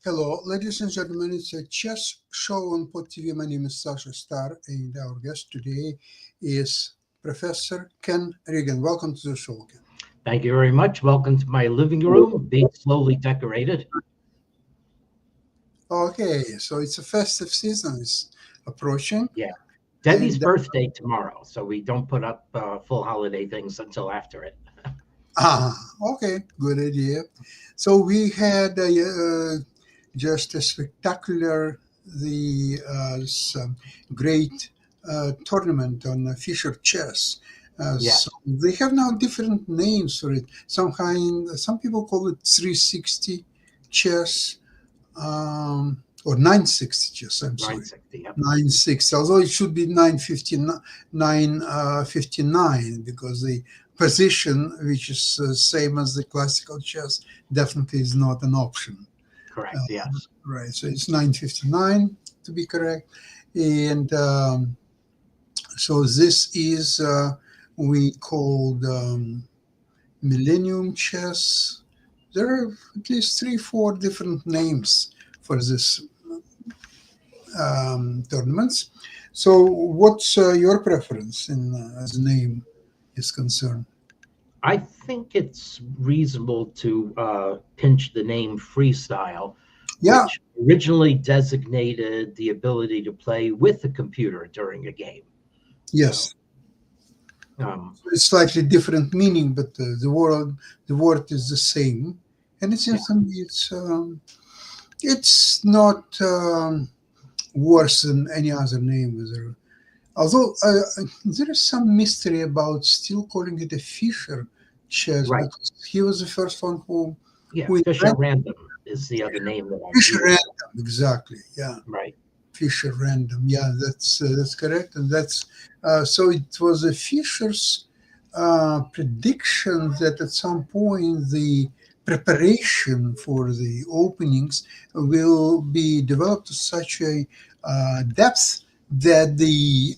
Hello, ladies and gentlemen. It's a chess show on Pod TV. My name is Sasha Star, and our guest today is Professor Ken Regan. Welcome to the show, Ken. Thank you very much. Welcome to my living room, being slowly decorated. Okay, so it's a festive season is approaching. Yeah. Debbie's And birthday tomorrow, so we don't put up full holiday things until after it. okay, good idea. So we had just a spectacular, some great tournament on Fisher Chess. So Yes, they have now different names for it. Some people call it 360 chess, or 960 chess. I'm sorry, 960. Yep. 960. Although it should be 959, 959 because the position, which is same as the classical chess, definitely is not an option. Correct. Yes. Right. So it's 959 to be correct, and so this is we called Millennium Chess. There are at least 3, 4 different names for this tournaments. So, what's your preference in as name is concerned? I think it's reasonable to pinch the name freestyle, Yeah. which originally designated the ability to play with the computer during a game. So, Yes. um, It's slightly different meaning, but the word is the same, and it yeah, seems to me it's not worse than any other name. Although there is some mystery about still calling it a Fisher chess right. because he was the first one Yeah, who Fisher invented Random is the other name that I'm Fisher using. random. Exactly. Yeah. Right. Fisher random. Yeah, that's correct, and that's so it was a Fisher's prediction that at some point the preparation for the openings will be developed to such a depth that the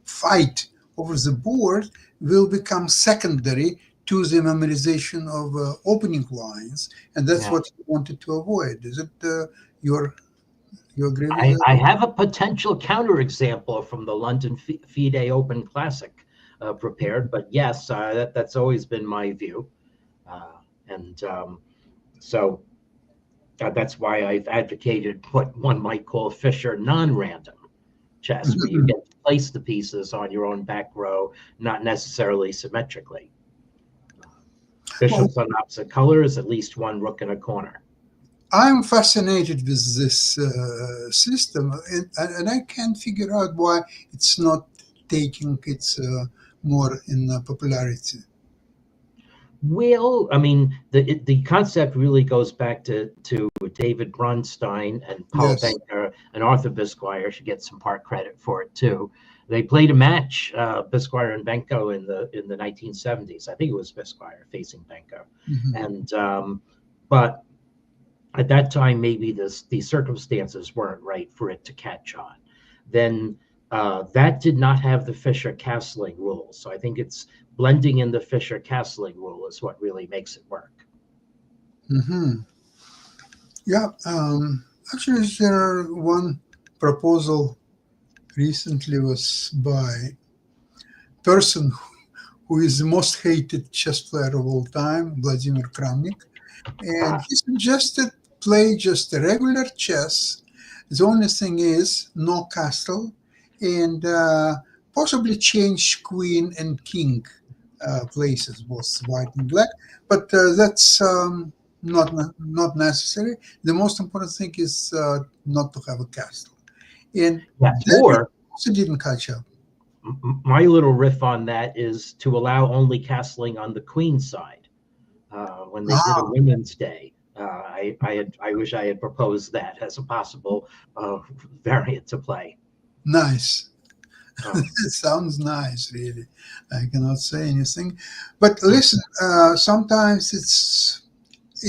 fight over the board will become secondary to the memorization of opening lines, and that's Yeah. what he wanted to avoid. Is it your you agree with I, that? I have a potential counterexample from the London FIDE Open Classic prepared, but yes, that's always been my view. And so that's why I've advocated what one might call Fisher non-random chess, where you get to place the pieces on your own back row, not necessarily symmetrically. Well, Bishops on opposite colors, at least one rook in a corner. I'm fascinated with this system, and I can't figure out why it's not taking its more in popularity. Well, I mean, the concept really goes back to David Bronstein and Paul Yes. Benker, and Arthur Bisquire should get some part credit for it too. They played a match, Bisquire and Benko in the 1970s. I think it was Bisquire facing Benko, Mhm. and but at that time maybe the circumstances weren't right for it to catch on. Then that did not have the Fisher Castling rule, so I think it's blending in the Fisher Castling rule is what really makes it work. Mhm. Yeah. Actually, there one proposal recently was by person who is the most hated chess player of all time, Vladimir Kramnik, and Ah, he suggested play just a regular chess. The only thing is no castle, and possibly change queen and king places, both white and black. But that's not necessary. The most important thing is not to have a castle, and yes, that or also didn't catch up. my little riff on that is to allow only castling on the queen side. When they did a Ah, Women's Day, I wish I had proposed that as a possible variant to play. nice. Um, It sounds nice, really. I cannot say anything, but mm, listen. Sometimes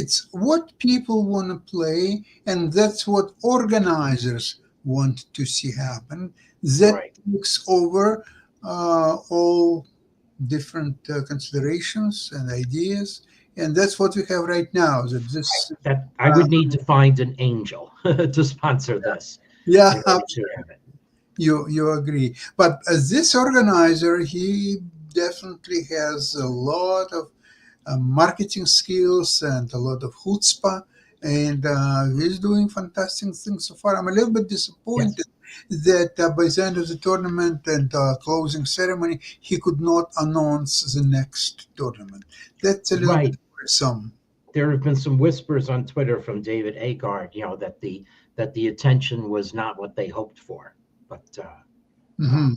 it's what people want to play, and that's what organizers want to see happen. That right. takes over all different considerations and ideas, And that's what we have right now. That this, That I would need to find an angel to sponsor this yeah, in order to have it. you agree. But as this organizer, he definitely has a lot of marketing skills and a lot of chutzpah, and he's doing fantastic things so far. I'm a little bit Yes. disappointed that by the end of the tournament and closing ceremony, he could not announce the next tournament. That's a little bit Right. worrisome. There have been some whispers on Twitter from David Agard, that the attention was not what they hoped for. Hmm.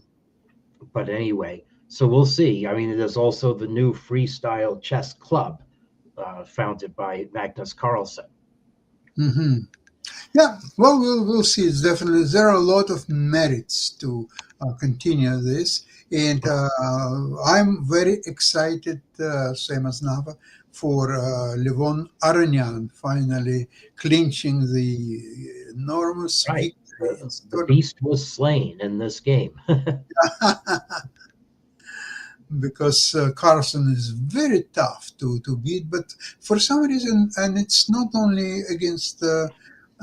But anyway, so we'll see. I mean, there's also the new freestyle chess club founded by Magnus Carlsen. Hmm. Yeah, well, we'll see. It's definitely there are a lot of merits to continue this, and I'm very excited, same as Nava, for Levon Aronian finally clinching the enormous Right. victory in the The tournament. beast was slain in this game. Because Carlson is very tough to beat, but for some reason, and it's not only against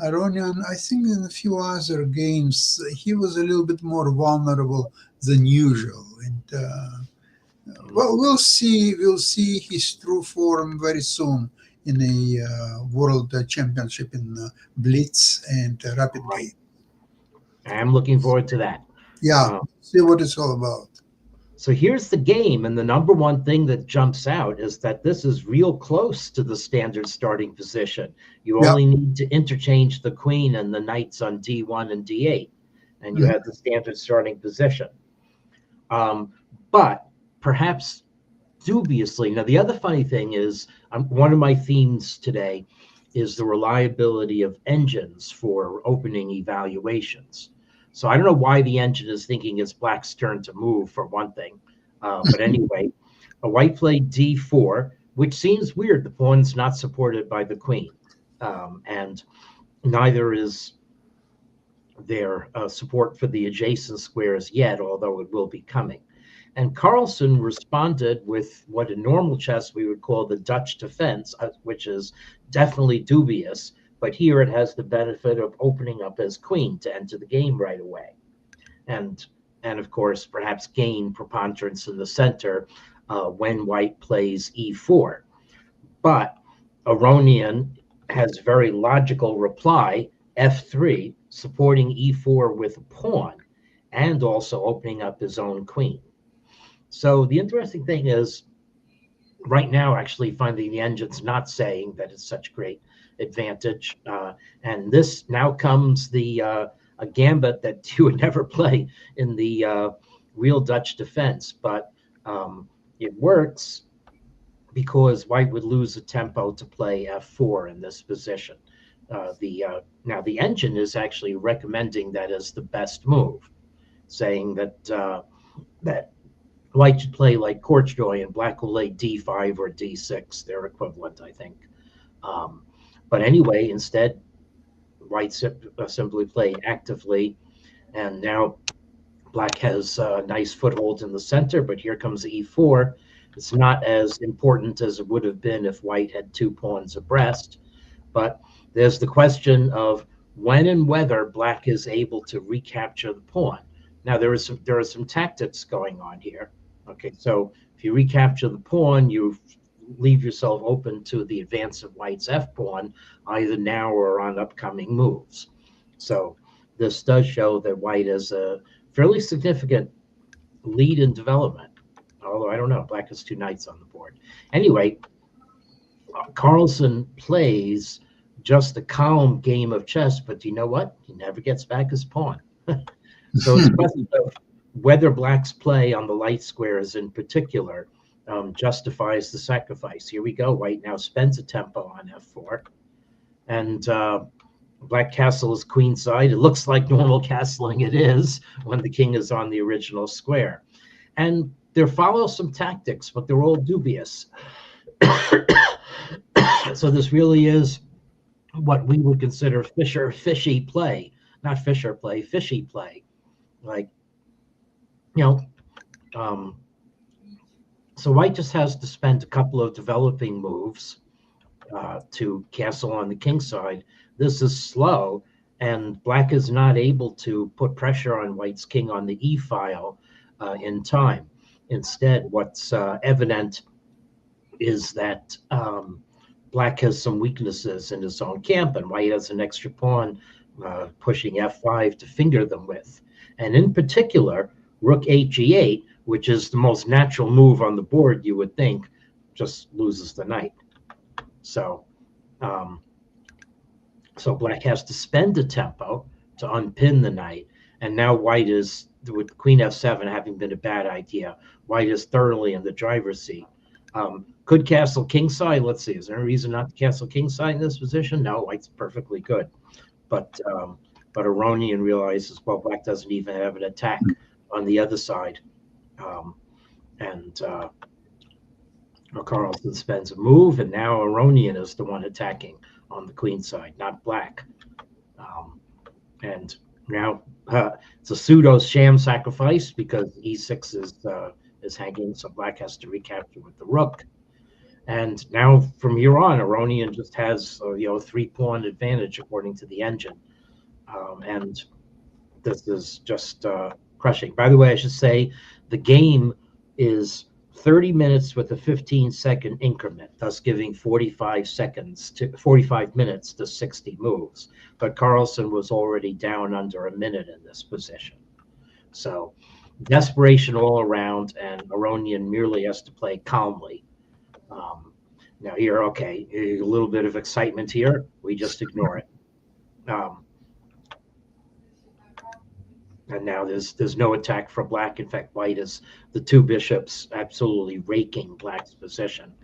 Aronian, I think in a few other games, he was a little bit more vulnerable than usual. And well, we'll see his true form very soon in a world championship in Blitz and Rapid Right. Game. I'm looking forward to that. Yeah, Uh, see what it's all about. So here's the game, and the number one thing that jumps out is that this is real close to the standard starting position. You Yeah. only need to interchange the queen and the knights on d1 and d8, and you Mhm. have the standard starting position. But perhaps dubiously, now the other funny thing is, one of my themes today is the reliability of engines for opening evaluations. So I don't know why the engine is thinking it's black's turn to move, for one thing. But anyway, a white played d4, which seems weird. The pawn's not supported by the queen, and neither is there support for the adjacent squares yet, although it will be coming. And Carlsen responded with what in normal chess we would call the Dutch defense, which is definitely dubious, but here it has the benefit of opening up as queen to enter the game right away. And and of course, perhaps gain preponderance in the center when white plays e4. But Aronian has very logical reply, f3, supporting e4 with a pawn, and also opening up his own queen. So the interesting thing is, right now, actually finding the engine's not saying that it's such great advantage. And this now comes a gambit that you would never play in the real Dutch defense, but it works because white would lose a tempo to play f4 in this position. Now the engine is actually recommending that as the best move, saying that white should play like Courtjoy and black will lay d5 or d6, their equivalent, I think. Um, but anyway, instead, white simply played actively, and now black has a nice foothold in the center, but here comes e4. It's not as important as it would have been if white had two pawns abreast, but there's the question of when and whether black is able to recapture the pawn. Now there are some tactics going on here. Okay, so if you recapture the pawn, you leave yourself open to the advance of white's f pawn, either now or on upcoming moves. So this does show that white has a fairly significant lead in development. Although I don't know, black has two knights on the board. Anyway, Carlsen plays just a calm game of chess, but you know what? He never gets back his pawn. So it's a question of whether black's play on the light squares in particular justifies the sacrifice. Here we go. White now spends a tempo on f4, and black castle is queenside. It looks like normal castling it is when the king is on the original square. And there follow some tactics, but they're all dubious. So this really is what we would consider fishy play, not Fisher play, fishy play. Like, you know, So white just has to spend a couple of developing moves to castle on the king side. This is slow, and black is not able to put pressure on white's king on the e file in time. Instead, what's evident is that black has some weaknesses in his own camp, and white has an extra pawn pushing f5 to finger them with. And in particular, rook hg8, which is the most natural move on the board, you would think, just loses the knight. So, so black has to spend a tempo to unpin the knight, and now white is, with queen f7 having been a bad idea, white is thoroughly in the driver's seat. Could castle kingside? Let's see. Is there a reason not to castle kingside in this position? No, white's perfectly good. But Aronian realizes, well, black doesn't even have an attack on the other side. Carlsen spends a move, and now Aronian is the one attacking on the queen side, not black. And now it's a pseudo sham sacrifice because e6 is hanging, so black has to recapture with the rook. And now from here on, Aronian just has a 3-pawn advantage according to the engine, and this is just crushing. By the way, I should say the game is 30 minutes with a 15-second increment, thus giving 45 minutes to 60 moves. But Carlsen was already down under a minute in this position. So desperation all around, and Aronian merely has to play calmly. Now here, okay, a little bit of excitement here. We just ignore it. And now there's no attack for black. In fact, white is the two bishops absolutely raking black's position.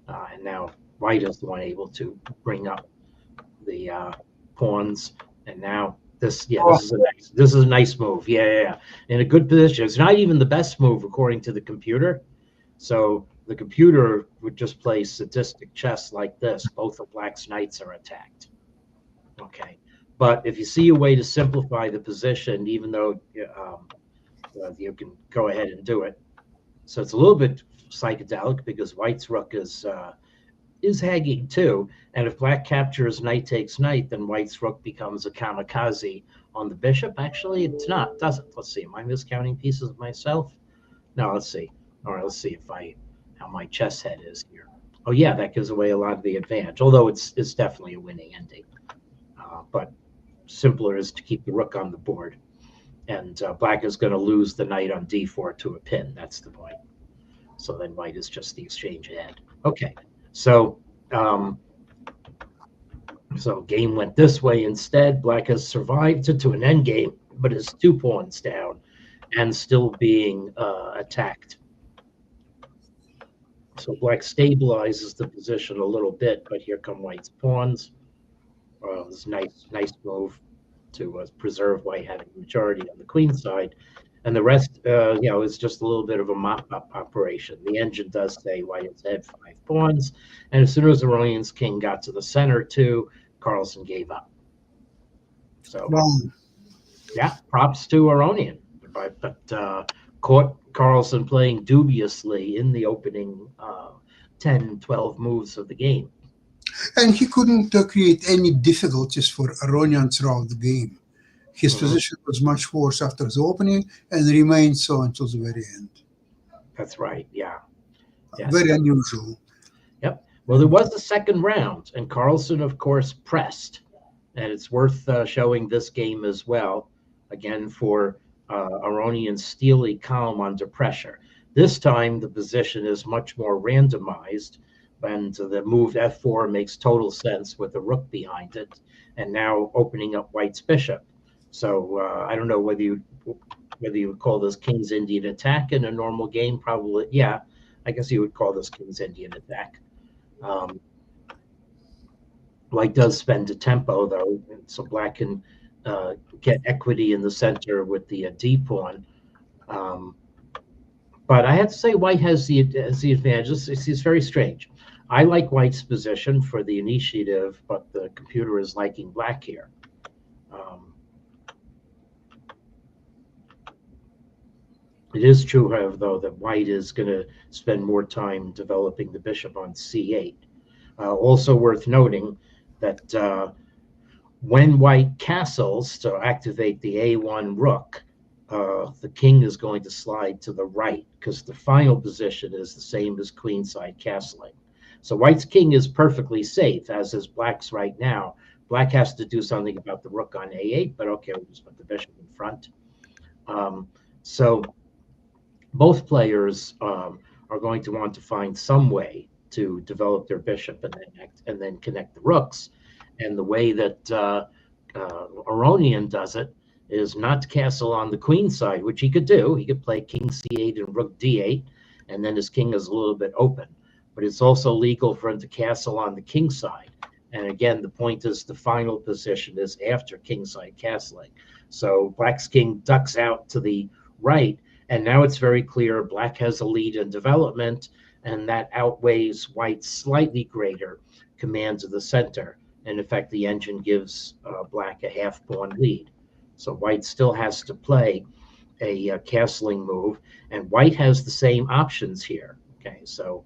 And now white is the one able to bring up the pawns. And now this is a nice move. Yeah. In a good position. It's not even the best move according to the computer. So the computer would just play sadistic chess like this. Both of black's knights are attacked. Okay. But if you see a way to simplify the position, even though you can go ahead and do it. So it's a little bit psychedelic because white's rook is hanging too. And if black captures knight takes knight, then white's rook becomes a kamikaze on the bishop. Actually, it's not, does it? Let's see. Am I miscounting pieces of myself? No, let's see. All right, let's see how my chess head is here. Oh yeah, that gives away a lot of the advantage, although it's definitely a winning ending. But simpler is to keep the rook on the board, and black is going to lose the knight on d4 to a pin. That's the point. So then white is just the exchange ahead. Okay, so game went this way instead. Black has survived to an end game, but is 2 pawns down and still being attacked. So black stabilizes the position a little bit, but here come white's pawns. This nice move to preserve white having majority on the queen side, and the rest, is just a little bit of a mop-up operation. The engine does say white has had 5 pawns, and as soon as Aronian's king got to the center too, Carlsen gave up. So, yeah, props to Aronian, but caught Carlsen playing dubiously in the opening 10, 12 moves of the game. And he couldn't create any difficulties for Aronian throughout the game. His position was much worse after the opening and remained so until the very end. That's right, yeah. Yes. Very unusual. Yep. Well, there was the second round, and Carlsen, of course, pressed. And it's worth showing this game as well, again, for Aronian's steely calm under pressure. This time, the position is much more randomized, and the move f4 makes total sense with the rook behind it, and now opening up white's bishop. So I don't know whether you would call this King's Indian attack in a normal game. Probably, yeah. I guess you would call this King's Indian attack. White does spend a tempo though, so black can get equity in the center with the d pawn. But I have to say, white has the advantage. It's very strange. I like white's position for the initiative, but the computer is liking black here. It is true, however, though, that white is going to spend more time developing the bishop on c8. Also worth noting that when white castles to activate the a1 rook, the king is going to slide to the right because the final position is the same as queenside castling. So white's king is perfectly safe, as is black's right now. Black has to do something about the rook on a8, but okay, we'll just put the bishop in front. So both players are going to want to find some way to develop their bishop and then connect the rooks. And the way that Aronian does it is not to castle on the queen side, which he could do. He could play king c8 and rook d8, and then his king is a little bit open. But it's also legal for him to castle on the king side. And again, the point is the final position is after kingside castling. So black's king ducks out to the right, and now it's very clear black has a lead in development, and that outweighs white's slightly greater command of the center. And in fact, the engine gives black a half pawn lead. So white still has to play a castling move, and white has the same options here. Okay, so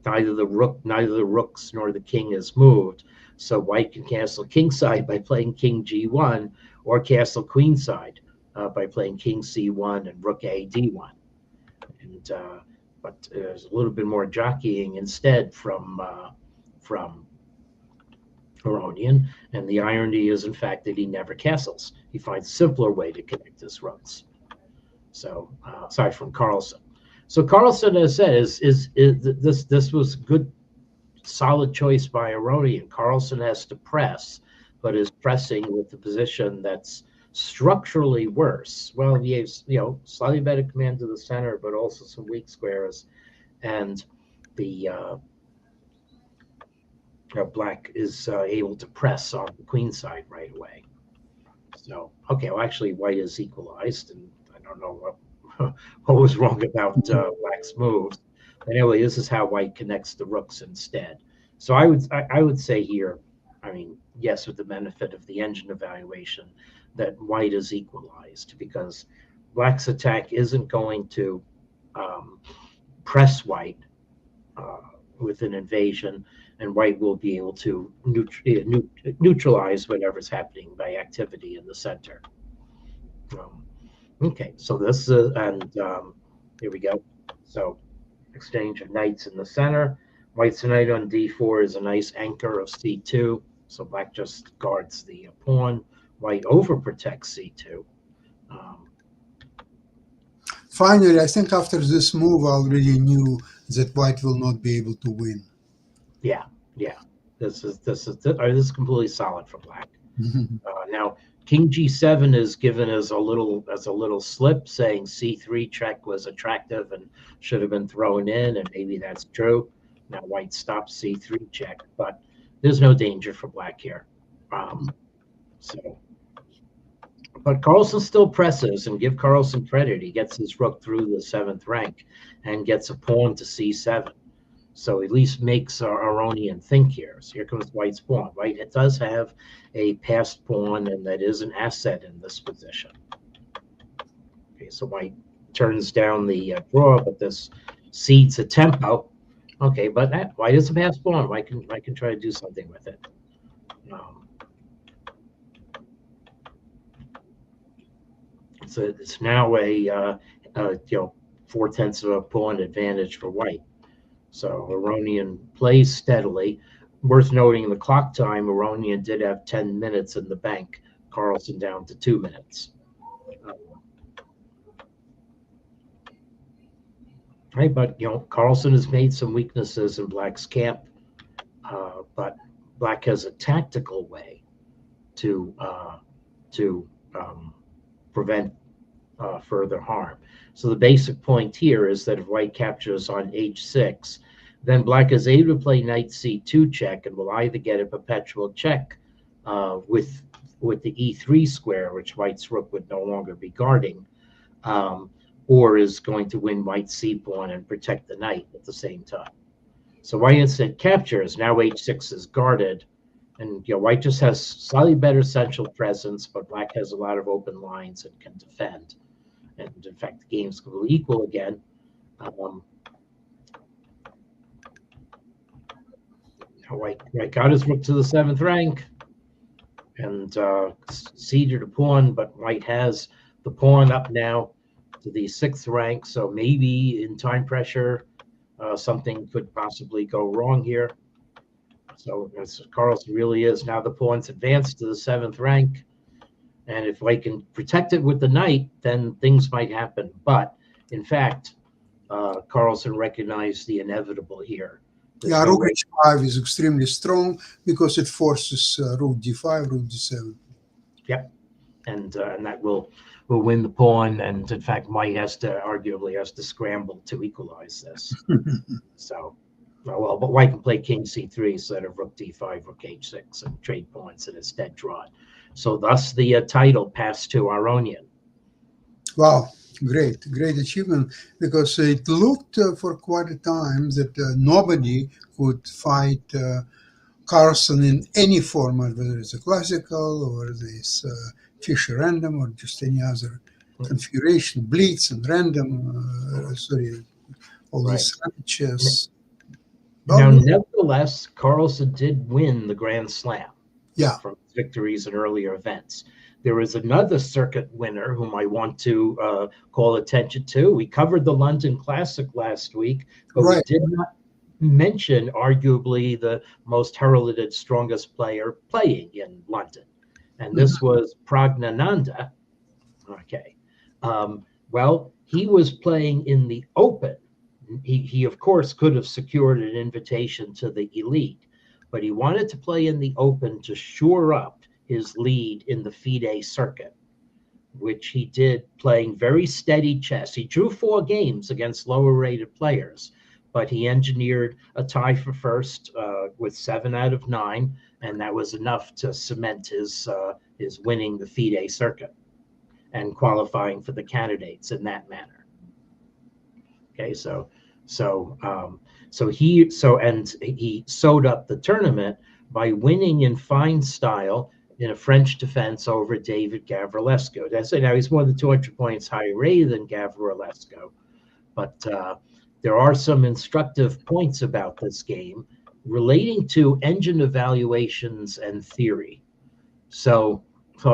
neither the rooks nor the king is moved. So white can castle kingside by playing king g1, or castle queenside by playing king c1 and rook a d1. And but there's a little bit more jockeying instead from Aronian, and the irony is, in fact, that he never castles. He finds a simpler way to connect his rooks. So, sorry, from Carlsen. So Carlsen, as I said, this was good, solid choice by Aronian. Carlsen has to press, but is pressing with the position that's structurally worse. Well, he has, slightly better command to the center, but also some weak squares, and the black is able to press on the queen side right away. So, okay, well, actually, white is equalized, and I don't know what was wrong about black's moves. But anyway, this is how white connects the rooks instead. So I would say here, I mean, yes, with the benefit of the engine evaluation, that white is equalized because black's attack isn't going to press white with an invasion, and white will be able to neutralize whatever's happening by activity in the center. Okay, so this is, and here we go. So exchange of knights in the center. White's knight on d4 is a nice anchor of c2. So black just guards the pawn. White overprotects c2. Finally, I think after this move, I already knew that white will not be able to win. Yeah. This is completely solid for black. Now, king g7 is given as a little slip, saying c3 check was attractive and should have been thrown in, and maybe that's true. Now white stops c3 check, but there's no danger for black here. But Carlsen still presses, and give Carlsen credit. He gets his rook through the 7th rank and gets a pawn to c7. So at least makes Aronian think here. So here comes white's pawn. White does have a passed pawn, and that is an asset in this position. Okay, so white turns down the draw, but this cedes a tempo. Okay, but white is a passed pawn. White can try to do something with it. So it's now a 4/10 of a pawn advantage for white. So Aronian plays steadily. Worth noting, in the clock time, Aronian did have 10 minutes in the bank. Carlsen down to 2 minutes. Right, but Carlsen has made some weaknesses in black's camp, but black has a tactical way to prevent further harm. So the basic point here is that if white captures on h6, then black is able to play knight c2 check and will either get a perpetual check with the e3 square, which white's rook would no longer be guarding, or is going to win white's c pawn and protect the knight at the same time. So white instead captures. Now h6 is guarded, and white just has slightly better central presence, but black has a lot of open lines and can defend. and in fact, the game's completely equal again. White got his rook to the 7th rank and ceded a pawn, but White has the pawn up now to the 6th rank. So maybe in time pressure, something could possibly go wrong here. So as Carlsen really is now, the pawn's advanced to the 7th rank. And if White can protect it with the knight, then things might happen. But in fact, Carlsen recognized the inevitable here. Yeah, rook h5 is extremely strong because it forces rook d5, rook d7. Yep, and that will win the pawn. And in fact, White arguably has to scramble to equalize this. So, well, but White can play king c3 instead of rook d5, rook h6, and trade pawns, and instead draw it. So thus the title passed to Aronian. Wow. Great achievement, because it looked for quite a time that nobody could fight Carlsen in any format, whether it's a classical or this Fischer random or just any other configuration, blitz and random, all these chess. Now, nevertheless, Carlsen did win the Grand Slam from victories in earlier events. There is another circuit winner whom I want to call attention to. We covered the London Classic last week, but we did not mention arguably the most heralded strongest player playing in London. And this was Praggnanandhaa. Okay. Well, he was playing in the Open. He, of course, could have secured an invitation to the elite, but he wanted to play in the Open to shore up his lead in the FIDE circuit, which he did playing very steady chess. He drew 4 games against lower rated players, but he engineered a tie for first with 7 out of 9, and that was enough to cement his winning the FIDE circuit and qualifying for the candidates in that manner. Okay, so he sewed up the tournament by winning in fine style in a French defense over David Gavrilescu. Now he's more than 200 points higher rated than Gavrilescu, but there are some instructive points about this game relating to engine evaluations and theory. So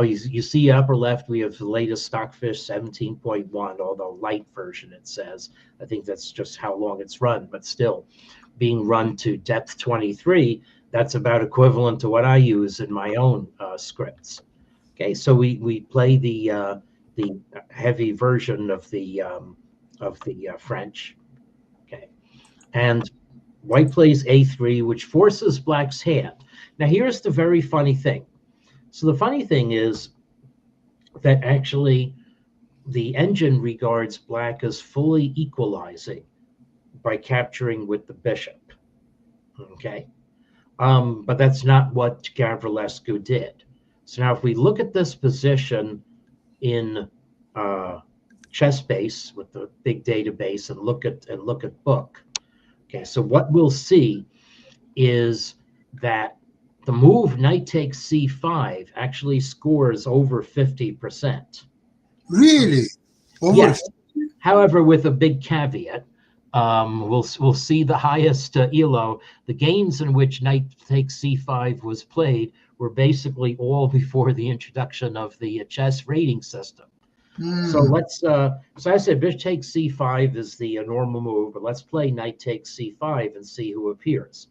you see upper left, we have the latest Stockfish 17.1, although light version it says. I think that's just how long it's run, but still being run to depth 23. That's about equivalent to what I use in my own scripts. Okay, so we play the heavy version of the French. Okay, and White plays a3, which forces Black's hand. Now here's the very funny thing. So the funny thing is that actually the engine regards Black as fully equalizing by capturing with the bishop. Okay. But that's not what Gavrilescu did. So now if we look at this position in ChessBase with the big database and look at book, okay, so what we'll see is that the move knight takes c5 actually scores over 50%. Really? Yes. However, with a big caveat. We'll see the highest ELO. The games in which knight takes c5 was played were basically all before the introduction of the chess rating system. So let's so I said bishop takes c5 is the normal move, but let's play knight takes c5 and see who appears.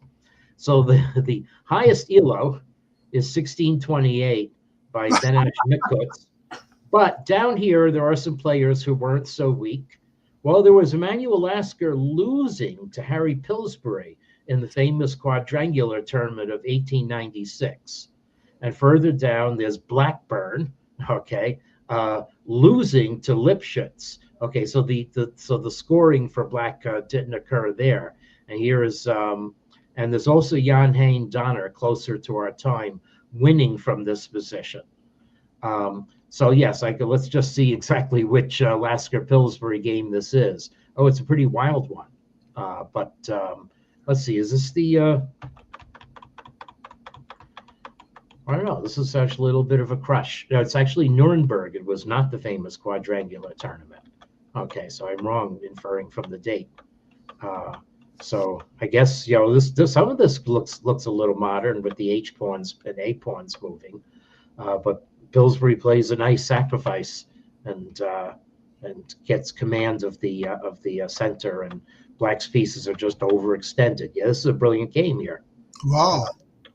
So the highest ELO is 1628 by Benesh Mikutz. But down here there are some players who weren't so weak. Well, there was Emanuel Lasker losing to Harry Pillsbury in the famous quadrangular tournament of 1896. And further down, there's Blackburn, okay, losing to Lipschitz. Okay, so the scoring for Black didn't occur there. And here is, and there's also Jan Hein Donner, closer to our time, winning from this position. So yes, let's just see exactly which Lasker Pillsbury game this is. Oh, it's a pretty wild one. But let's see, is this the I don't know. This is actually a little bit of a crush. No, it's actually Nuremberg. It was not the famous quadrangular tournament. Okay, so I'm wrong inferring from the date. So I guess this some of this looks a little modern with the H pawns and A pawns moving, but Pillsbury plays a nice sacrifice and gets command of the center, and Black's pieces are just overextended. Yeah, this is a brilliant game here. Wow.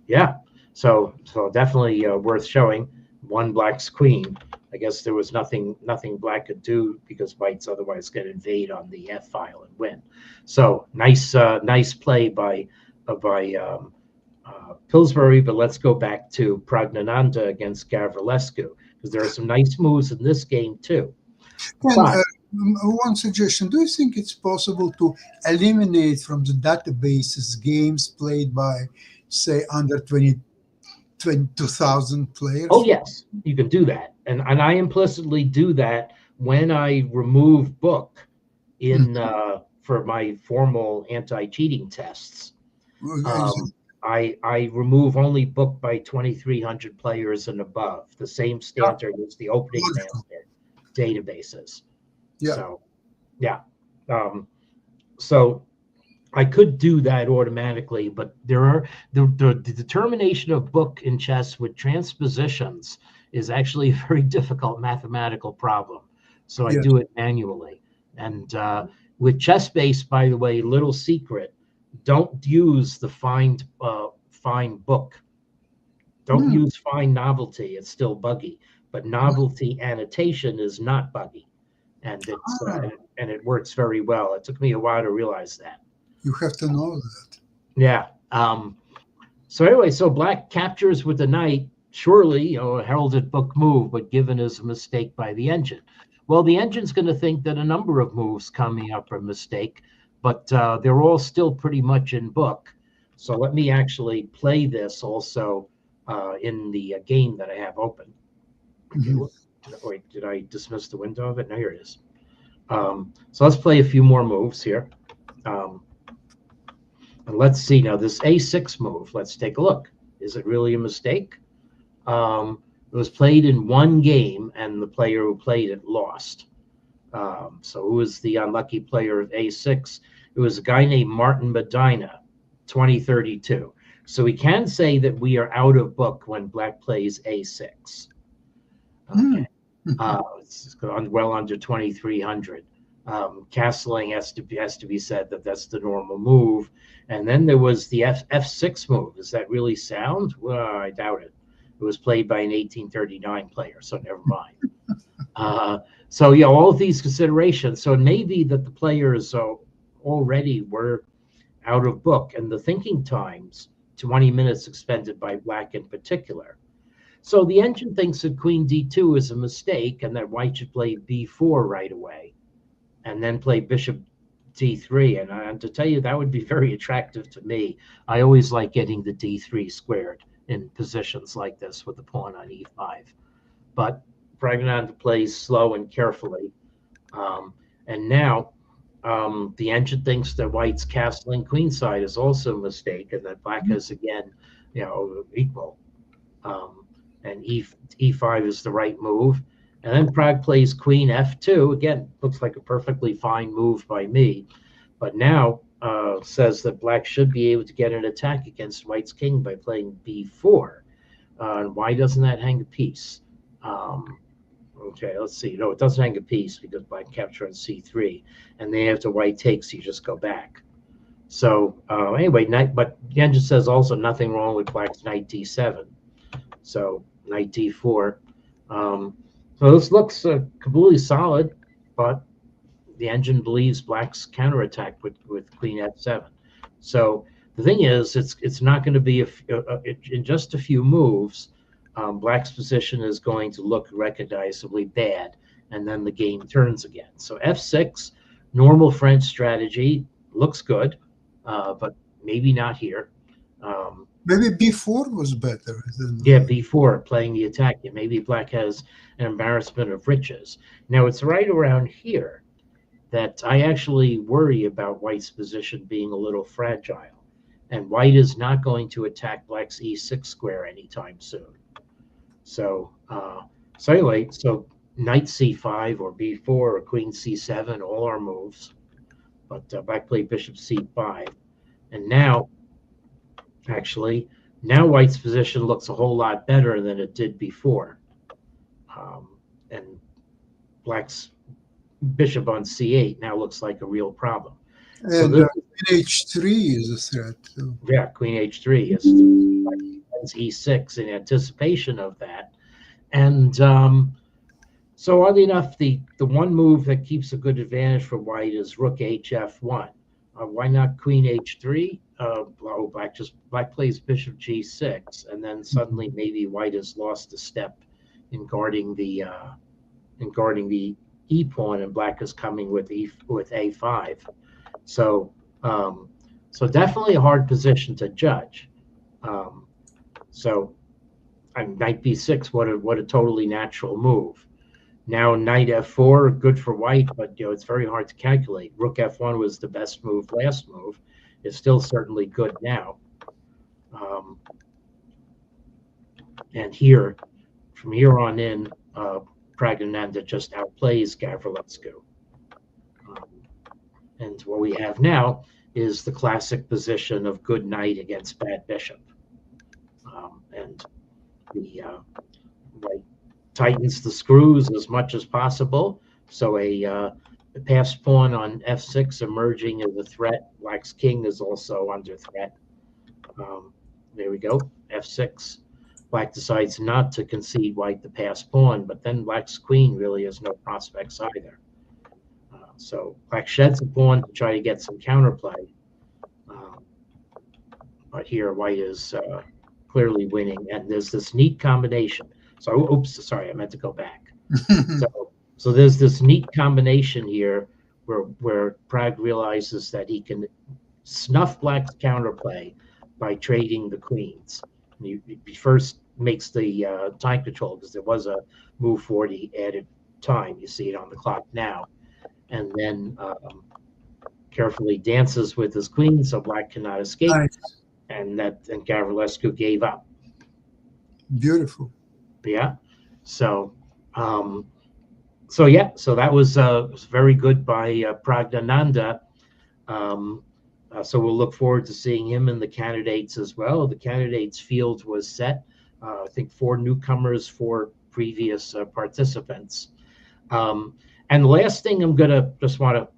Yeah, so definitely worth showing. One Black's queen. I guess there was nothing Black could do because White's otherwise going to invade on the F file and win. So nice play by Pillsbury. But let's go back to Praggnanandhaa against Gavrilescu, because there are some nice moves in this game too. One suggestion: do you think it's possible to eliminate from the databases games played by, say, under 22,000 players? Oh yes, you can do that, and I implicitly do that when I remove book in for my formal anti-cheating tests. I remove only book by 2,300 players and above. The same standard as the opening master databases. Yeah. So, yeah. So I could do that automatically, but there are the determination of book in chess with transpositions is actually a very difficult mathematical problem. So I do it manually. And with ChessBase, by the way, little secret, don't use the find book. Don't use find novelty. It's still buggy, but novelty annotation is not buggy, and it works very well. It took me a while to realize that. You have to know that. Yeah. So anyway, so Black captures with the knight. Surely, a heralded book move, but given as a mistake by the engine. Well, the engine's going to think that a number of moves coming up are a mistake, but they're all still pretty much in book. So let me actually play this also in the game that I have open. Okay, wait, did I dismiss the window of it? No, here it is. So let's play a few more moves here. And let's see now this A6 move. Let's take a look. Is it really a mistake? It was played in one game, and the player who played it lost. So who was the unlucky player of A6? It was a guy named Martin Medina, 2032. So we can say that we are out of book when Black plays A6. Okay. It's well under 2,300. Castling has to be said that's the normal move. And then there was the F6 move. Is that really sound? Well, I doubt it. It was played by an 1839 player, so never mind. So yeah, all of these considerations. So it may be that the players already were out of book, and the thinking times, 20 minutes expended by Black in particular. So the engine thinks that Queen D2 is a mistake, and that White should play B4 right away, and then play Bishop D3. And to tell you, that would be very attractive to me. I always like getting the D3 squared in positions like this with the pawn on E5. But Praggnanandhaa plays slow and carefully. And now the engine thinks that White's castling queenside is also a mistake, and that Black is again, equal. And E5 is the right move. And then Pragg plays Queen F2. Again, looks like a perfectly fine move by me. But now says that Black should be able to get an attack against White's king by playing B4. And why doesn't that hang a piece? Okay, let's see. No, it doesn't hang a piece because Black capture on C3. And then after White takes, you just go back. So anyway, but the engine says also nothing wrong with Black's knight D7. So knight D4. So this looks completely solid, but the engine believes Black's counterattack with Queen F7. So the thing is, it's not going to be in just a few moves. Black's position is going to look recognizably bad, and then the game turns again. So F6, normal French strategy, looks good, but maybe not here. Maybe B4 was better. Yeah, B4, playing the attack. Maybe Black has an embarrassment of riches. Now, it's right around here that I actually worry about White's position being a little fragile. And White is not going to attack Black's E6 square anytime soon. So, so anyway, so knight c5 or b4 or queen c7, all our moves. But black played bishop c5. And now, actually, now white's position looks a whole lot better than it did before. And black's bishop on c8 now looks like a real problem. So And this, queen h3 is a threat. So. yeah, queen h3 is e6 in anticipation of that. And so oddly enough, the one move that keeps a good advantage for white is rook hf1. Why not queen h3? Oh, black plays bishop g6, and then suddenly maybe white has lost a step in guarding the e pawn, and black is coming with a5. So so definitely a hard position to judge. So knight b6, what a totally natural move. Now knight f4, good for white, but it's very hard to calculate. Rook f1 was the best move last move. It's still certainly good now. And here, from here on in, Praggnanandhaa just outplays Gavrilescu. And what we have now is the classic position of good knight against bad bishop. And the white tightens the screws as much as possible. So a passed pawn on f6 emerging as a threat. Black's king is also under threat. There we go, f6. Black decides not to concede white the passed pawn, but then black's queen really has no prospects either. So black sheds a pawn to try to get some counterplay. But here white is clearly winning, and there's this neat combination. So, oops, sorry, I meant to go back. So there's this neat combination here where Pragg realizes that he can snuff black's counterplay by trading the queens. He first makes the time control, because there was a move 40 added time. You see it on the clock now. And then carefully dances with his queen so black cannot escape. Nice. And Gavrilescu gave up. Beautiful. Yeah. So so that was very good by Praggnanandhaa. So we'll look forward to seeing him in the candidates as well. The candidates field was set. I think 4 newcomers, 4 previous participants. And the last thing I'm gonna just want to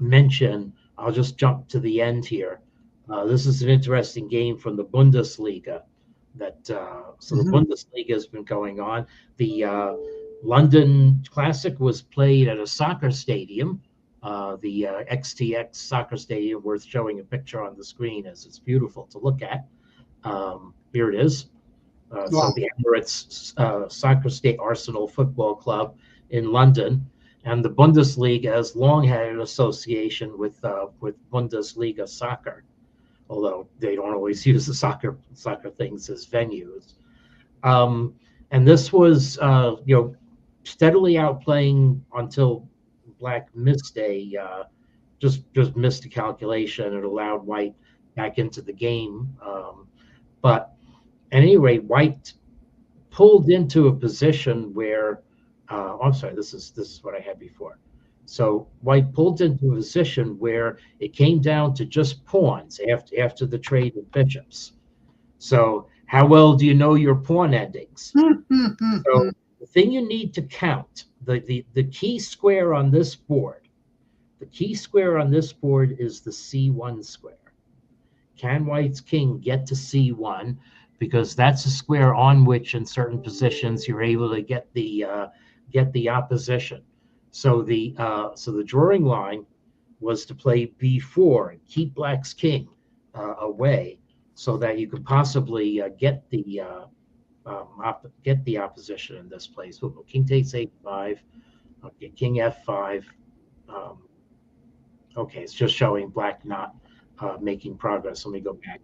mention, I'll just jump to the end here. This is an interesting game from the Bundesliga. That so the Bundesliga has been going on. The London Classic was played at a soccer stadium, the XTX soccer stadium, worth showing a picture on the screen as it's beautiful to look at. Here it is. So the Emirates Soccer State Arsenal Football Club in London, and the Bundesliga has long had an association with Bundesliga soccer, although they don't always use the soccer things as venues. And this was steadily outplaying until black missed just missed a calculation. It allowed white back into the game. But at any rate, white pulled into a position where I'm sorry, this is what I had before. So white pulled into a position where it came down to just pawns after the trade of bishops. So how well do you know your pawn endings? So the thing you need to count, the key square on this board, the key square on this board is the C1 square. Can white's king get to C1? Because that's a square on which in certain positions you're able to get the opposition. So the drawing line was to play b4 and keep black's king away, so that you could possibly get the opposition in this place. King takes a5. Okay, king f5. Okay, it's just showing black not making progress. Let me go back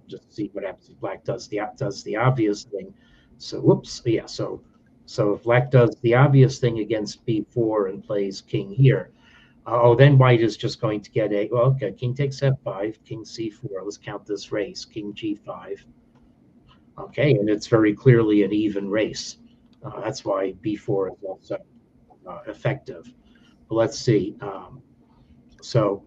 just to see what happens if black does the obvious thing. So whoops, yeah. So if black does the obvious thing against b4 and plays king here, then white is just going to get okay, king takes f5, king c4. Let's count this race. King g5. Okay, and it's very clearly an even race. That's why B4 is also effective. But let's see. So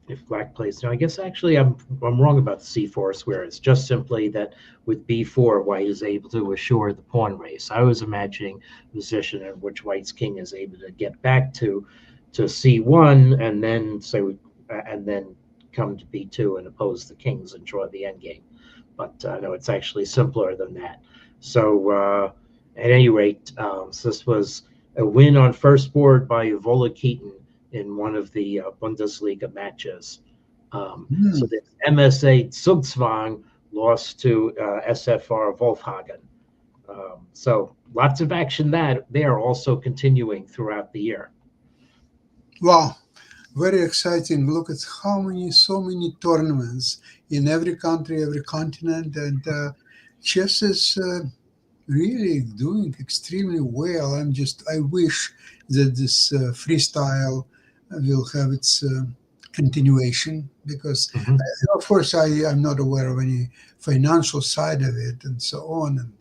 if black plays now, I guess actually I'm wrong about the C4 square. It's just simply that with B4, white is able to assure the pawn race. I was imagining a position in which white's king is able to get back to C1 and then and then come to B2 and oppose the kings and draw the endgame. But no, it's actually simpler than that. So at any rate, so this was a win on first board by Vola Keaton in one of the Bundesliga matches. So the MSA Zugzwang lost to SFR Wolfhagen. So lots of action there also continuing throughout the year. Wow, very exciting. Look at so many tournaments in every country, every continent, and chess is really doing extremely well. I wish that this freestyle will have its continuation, because of course I'm not aware of any financial side of it and so on, and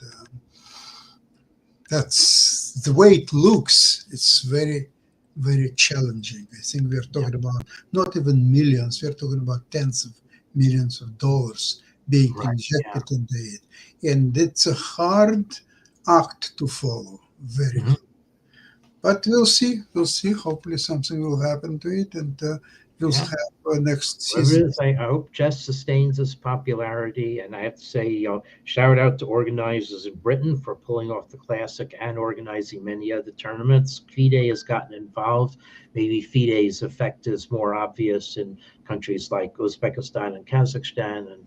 that's the way it looks. It's very, very challenging. I think we're talking about not even millions, we're talking about tens of millions of dollars being injected into it, and it's a hard act to follow, very hard. But we'll see. Hopefully something will happen to it, and we'll have next season. I hope chess sustains its popularity, and I have to say, shout out to organizers in Britain for pulling off the classic and organizing many other tournaments. FIDE has gotten involved. Maybe FIDE's effect is more obvious in countries like Uzbekistan and Kazakhstan, and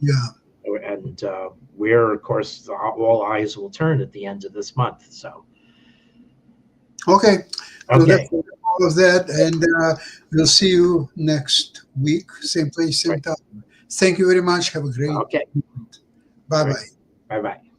where, of course, all eyes will turn at the end of this month. So. Okay. So that's all of that, and we'll see you next week, same place, same time. Thank you very much. Have a great weekend. Bye-bye. Bye-bye.